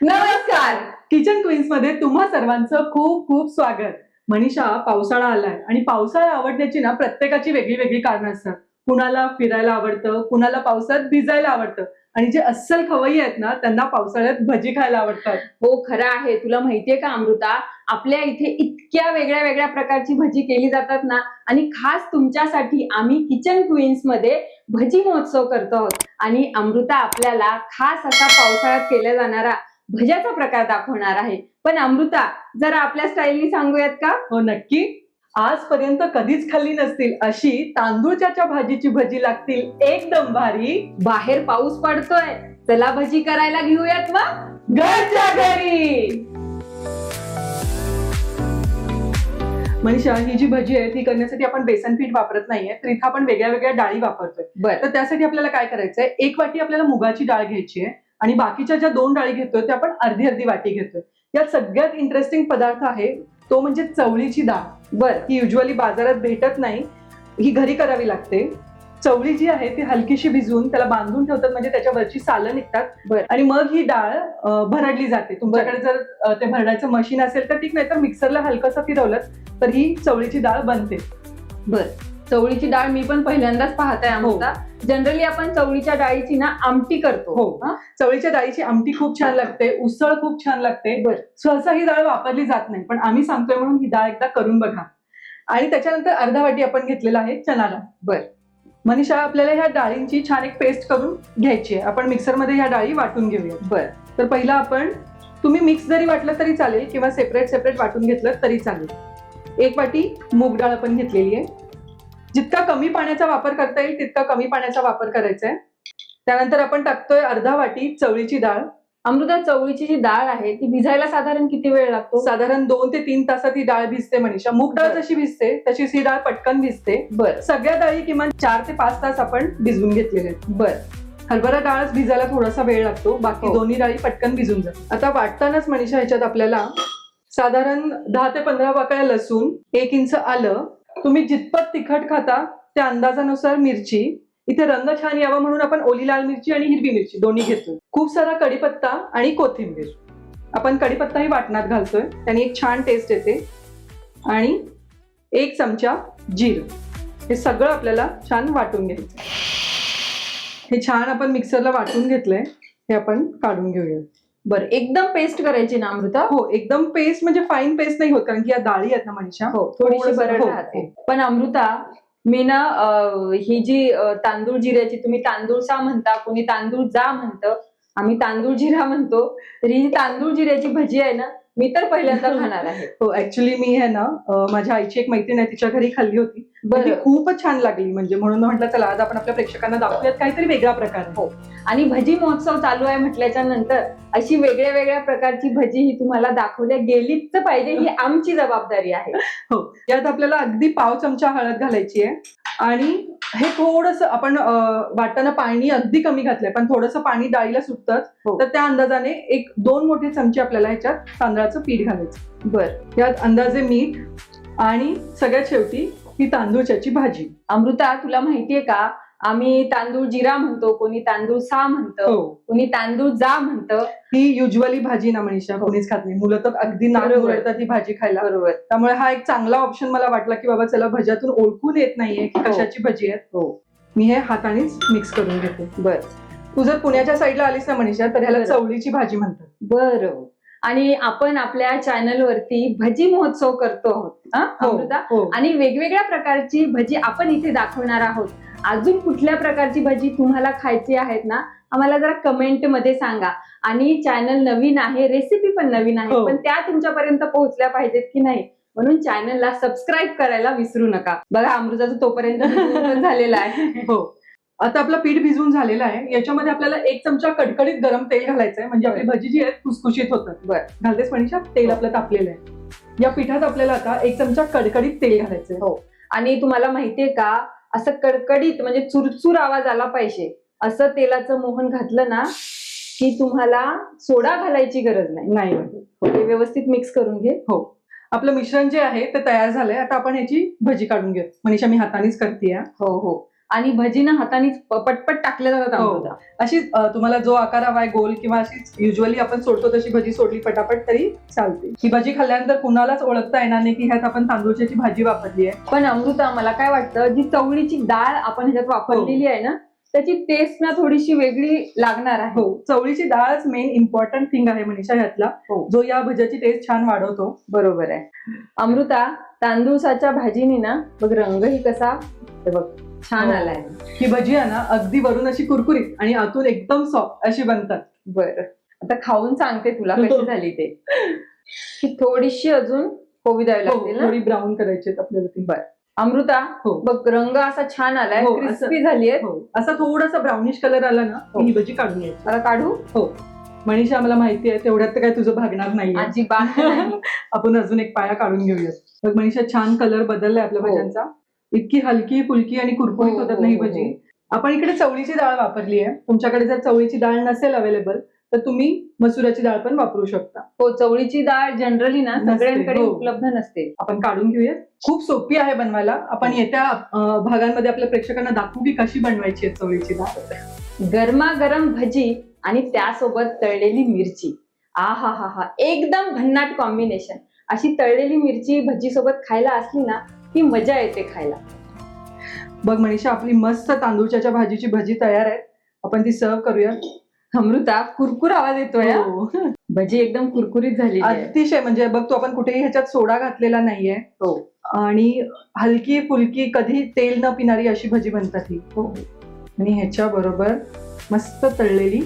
नमस्कार. Kitchen queens मध्ये तुम्हा सर्वांचं खूप खूप स्वागत. मनीषा, पावसाळा आलाय आणि पावसाळा आवडण्याची ना प्रत्येकाची वेगळी वेगळी कारणं असतात. कुणाला फिरायला आवडतं, कुणाला पावसात भिजायला आवडतं आणि जे अस्सल खवय्ये आहेत ना त्यांना पावसाळ्यात भजी खायला आवडतात. हो, खरं आहे. तुला माहितीये का अमृता, आपल्या इथे इतक्या वेगळ्या वेगळ्या प्रकारची भजी केली जातात ना, आणि खास तुमच्यासाठी आम्ही किचन क्वीन्स मध्ये भजी महोत्सव करतो आहोत. आणि अमृता आपल्याला खास असा पावसाळ्यात केला जाणारा भज्याचा प्रकार दाखवणार आहे. पण अमृता, जरा आपल्या स्टाईलनी सांगूयात का? हो नक्की. आजपर्यंत कधीच खाल्ली नसतील अशी तांदूळच्या भाजीची भजी लागतील एकदम भारी. बाहेर पाऊस पडतोय, चला भजी करायला घेऊयात मग घरच्या घरी. मनीषा, ही जी भजी आहे ती करण्यासाठी आपण बेसन पीठ वापरत नाहीये, तर इथं आपण वेगळ्या वेगळ्या डाळी वापरतोय. बरं. तर त्यासाठी आपल्याला काय करायचंय, 1 वाटी आपल्याला मुगाची डाळ घ्यायची आहे आणि बाकीच्या ज्या 2 डाळी घेतोय त्या आपण अर्धी अर्धी वाटी घेतोय. यात सगळ्यात इंटरेस्टिंग पदार्थ आहे तो म्हणजे चवळीची डाळ. बरं. ही युजली बाजारात भेटत नाही, ही घरी करावी लागते. चवळी जी आहे ती हलकीशी भिजवून त्याला बांधून ठेवतात, म्हणजे त्याच्यावरची सालं निघतात. बरं. आणि मग ही डाळ भरडली जाते. तुमच्याकडे जर ते भरडायचं मशीन असेल तर ठीक, नाही तर मिक्सरला हलकंसं फिरवलं तर ही चवळीची डाळ बनते. बर, चवळीची डाळ मी पण पहिल्यांदाच पाहताय अमृता. जनरली आपण चवळीच्या डाळीची ना आमटी करतो. हो, चवळीच्या डाळीची आमटी खूप छान लागते, उसळ खूप छान लागते. बरं. सहसा ही डाळ वापरली जात नाही, पण आम्ही सांगतोय म्हणून ही डाळ एकदा करून बघा. आणि त्याच्यानंतर अर्धा वाटी आपण घेतलेला आहे चना डाळ. बर. मनीषा, आपल्याला ह्या डाळींची छान एक पेस्ट करून घ्यायची आहे. आपण मिक्सरमध्ये ह्या डाळी वाटून घेऊया. बर. तर पहिला आपण, तुम्ही मिक्स जरी वाटलं तरी चालेल किंवा सेपरेट सेपरेट वाटून घेतलं तरी चालेल. 1 वाटी मूग डाळ आपण घेतलेली आहे. जितका कमी पाण्याचा वापर करता येईल तितका कमी पाण्याचा वापर करायचा आहे. त्यानंतर आपण टाकतोय अर्धा वाटी चवळीची डाळ. अमृता, चवळीची जी डाळ आहे ती भिजायला साधारण किती वेळ लागतो? साधारण 2 ते 3 तासात ही डाळ भिजते मनीषा. मूग डाळ जशी भिजते तशीच ही डाळ पटकन भिजते. बर. सगळ्या डाळी किमान 4 ते 5 तास आपण भिजवून घेतलेले आहेत. बर. हरभरा डाळच भिजायला थोडासा वेळ लागतो, बाकी दोन्ही डाळी पटकन भिजून जातात. आता वाटतानाच मनीषा ह्याच्यात आपल्याला साधारण 10 ते 15 पाकळ्या लसूण, 1 इंच आलं, तुम्ही जितपत तिखट खाता त्या अंदाजानुसार मिरची, इथे रंग छान यावा म्हणून आपण ओली लाल मिरची आणि हिरवी मिरची दोन्ही घेतोय. खूप सारा कढीपत्ता आणि कोथिंबीर. आपण कढीपत्ताही वाटणात घालतोय, त्याने एक छान टेस्ट येते. आणि 1 चमचा जिरं. हे सगळं आपल्याला छान वाटून घ्यायचं. हे छान आपण मिक्सरला वाटून घेतलंय, हे आपण काढून घेऊया. बर, एकदम पेस्ट करायची ना अमृता? हो, एकदम पेस्ट म्हणजे फाईन पेस्ट नाही होत, कारण की या डाळी आहेत ना मनीषा. हो, थोडीशी बरड हो, राहते. हो. पण अमृता, मी ना ही जी तांदूळ जिऱ्याची, तुम्ही तांदूळ सा म्हणता, कोणी तांदूळ जा म्हणतं, आम्ही तांदूळ जिरा म्हणतो, तर ही जी तांदूळ जिऱ्याची भजी आहे ना, मी तर पहिल्यांदा खाणार आहे. हो, ऍक्च्युली मी आहे ना, माझ्या आईची एक मैत्रीण आहे, तिच्या घरी खाल्ली होती. ती खूपच छान लागली, म्हणजे म्हणून म्हटलं चला आज आपण आपल्या प्रेक्षकांना दाखवूयात काहीतरी वेगळा प्रकार. हो, आणि भजी महोत्सव चालू आहे म्हटल्याच्या नंतर अशी वेगळ्या वेगळ्या प्रकारची भजी ही तुम्हाला दाखवल्या गेलीच पाहिजे, ही आमची जबाबदारी आहे. हो, यात आपल्याला अगदी पाव चमचा हळद घालायची आहे. आणि हे थोडस आपण वाटताना पाणी अगदी कमी घातलंय, पण थोडंसं पाणी डाळीला सुटतं. तर त्या अंदाजाने 1-2 मोठे चमचे आपल्याला ह्याच्यात तांदळाचं पीठ घालायचं. बर. यात अंदाजे मीठ आणि सगळ्यात शेवटी ही तांदूळची भाजी. अमृता, तुला माहितीये का, आम्ही तांदूळ जिरा म्हणतो, कोणी तांदूळ सा म्हणतं, कोणी तांदूळ जा म्हणतं. ही युजली भाजी ना मनीषा कोणीच खात नाही. मुलं तर अगदी नाक मुरडतात ही भाजी खायला. बरोबर. त्यामुळे हा एक चांगला ऑप्शन मला वाटला, की बाबा चला भज्यातून ओळखून येत नाहीये की कशाची भजी आहे. हो, मी हे हातानेच मिक्स करून घेते. बर. तू जर पुण्याच्या साईडला आलीस ना मनीषा, तर ह्याला चवळीची भाजी म्हणतात. बरं. आणि आपण आपल्या चॅनल वरती भजी महोत्सव करतो आहोत अमृता, आणि वेगवेगळ्या प्रकारची भजी आपण इथे दाखवणार आहोत. अजून कुठल्या प्रकारची भजी तुम्हाला खायची आहेत ना, आम्हाला जरा कमेंट मध्ये सांगा. आणि चॅनल नवीन आहे, रेसिपी पण नवीन आहे, पण त्या तुमच्यापर्यंत पोहोचल्या पाहिजेत की नाही, म्हणून चॅनलला सबस्क्राईब करायला विसरू नका. बघा, अमृताचं तोपर्यंत झालेला आहे. हो, आता आपलं पीठ भिजून झालेलं आहे. याच्यामध्ये आपल्याला 1 चमचा कडकडीत गरम तेल घालायचं आहे, म्हणजे आपली भजी जी आहेत खुसखुशीत होतात. बरं. घालतेस मनीषा? तेल आपलं तापलेलं आहे. या पिठात आपल्याला आता 1 चमचा कडकडीत तेल घालायचंय. हो, आणि तुम्हाला माहितीये का, असं कडकडीत म्हणजे चुरचूर आवाज आला पाहिजे असं तेलाचं मोहन घातलं ना, की तुम्हाला सोडा घालायची गरज नाही. हे व्यवस्थित मिक्स करून घे. हो, आपलं मिश्रण जे आहे ते तयार झालंय. आता आपण ह्याची भजी काढून घेऊ. मनीषा, मी हातानेच करते. हो हो, आणि भजीनं हाताने पटपट टाकल्या जातात हो. अमृता. अशी तुम्हाला जो आकार हवाय गोल किंवा अशीच युजली आपण सोडतो तशी भजी सोडली पटापट तरी चालते. ही भजी खाल्ल्यानंतर कुणालाच ओळखता येणार नाही की ह्यात आपण तांदूळची भाजी वापरली आहे. पण अमृता मला काय वाटतं, जी चवळीची डाळ आपण ह्याच्यात वापरलेली आहे ना, त्याची टेस्ट ना थोडीशी वेगळी लागणार आहे. हो, चवळीची डाळच मेन इम्पॉर्टंट थिंग आहे मनीषा ह्यातला, जो या भज्याची टेस्ट छान वाढवतो. बरोबर आहे अमृता. तांदूळाच्या भाजीनी ना बघ रंगही कसा हे बघ छान आलाय. ही भजी आहे ना अगदी वरून अशी कुरकुरीत आणि आतून एकदम सॉफ्ट अशी बनतात. बरं, आता खाऊन सांगते तुला कशी झाली ते. की थोडीशी अजून होवी द्यावी लागतील ना, थोडी ब्राऊन करायची आपल्याला ती. बरं अमृता, बघ रंग असा छान आलाय, क्रिस्पी झालीये. असा थोडासा ब्राउनिश कलर आला ना ही भजी काढून घ्यायची. मला काढू? हो मनीषा, मला माहिती आहे तेवढ्यात तर काय तुझं भागणार नाही. अजिबात नाही. आपण अजून एक पाया काढून घेऊयात. मग मनीषा छान कलर बदललाय आपल्या भाज्यांचा. इतकी हलकी फुलकी आणि कुरकुरीत होतात ना ही भजी. आपण इकडे चवळीची डाळ वापरली आहे. तुमच्याकडे जर चवळीची डाळ नसेल अवेलेबल तर तुम्ही मसुराची डाळ पण वापरू शकता. हो, चवळीची डाळ जनरली ना सगळ्यांकडे उपलब्ध नसते. आपण काढून घेऊयात. खूप सोपी आहे बनवायला. आपण येत्या भागांमध्ये आपल्या प्रेक्षकांना दाखवू की कशी बनवायची आहे चवळीची डाळ. गरमागरम भजी आणि त्यासोबत तळलेली मिरची. आ हा हा हा, एकदम भन्नाट कॉम्बिनेशन. अशी तळलेली मिरची भजी सोबत खायला असली ना की मजा येते खायला. बघ मनीषा, आपली मस्त तांदूळच्या भाजीची भजी तयार आहे. आपण ती सर्व करूया. अमृता, कुरकुर आवाज येतोय. भजी एकदम कुरकुरीत झाली, अतिशय. म्हणजे बघ, तो आपण कुठेही ह्याच्यात सोडा घातलेला नाहीये. हो, आणि हलकी फुलकी कधी तेल न पिणारी अशी भजी बनतात ही. हो, आणि ह्याच्या बरोबर मस्त तळलेली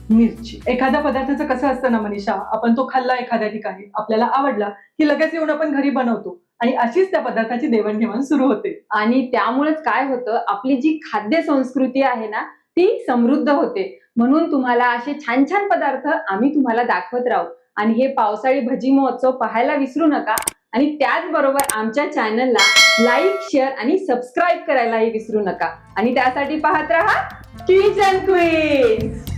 मिरची. एखाद्या पदार्थाचं कसं असतं ना मनीषा, आपण तो खाल्ला एखाद्या ठिकाणी, आपल्याला आवडला की लगेच येऊन आपण घरी बनवतो आणि अशीच त्या पदार्थाची देवाणघेवाण सुरू होते. आणि त्यामुळेच काय होतं, आपली जी खाद्य संस्कृती आहे ना ती समृद्ध होते. म्हणून तुम्हाला असे छान छान पदार्थ आम्ही तुम्हाला दाखवत राहू. आणि हे पावसाळी भजी महोत्सव पाहायला विसरू नका. आणि त्याचबरोबर आमच्या चॅनलला लाईक, शेअर आणि सबस्क्राईब करायलाही विसरू नका. आणि त्यासाठी पाहत राहा किचन क्वीन्स.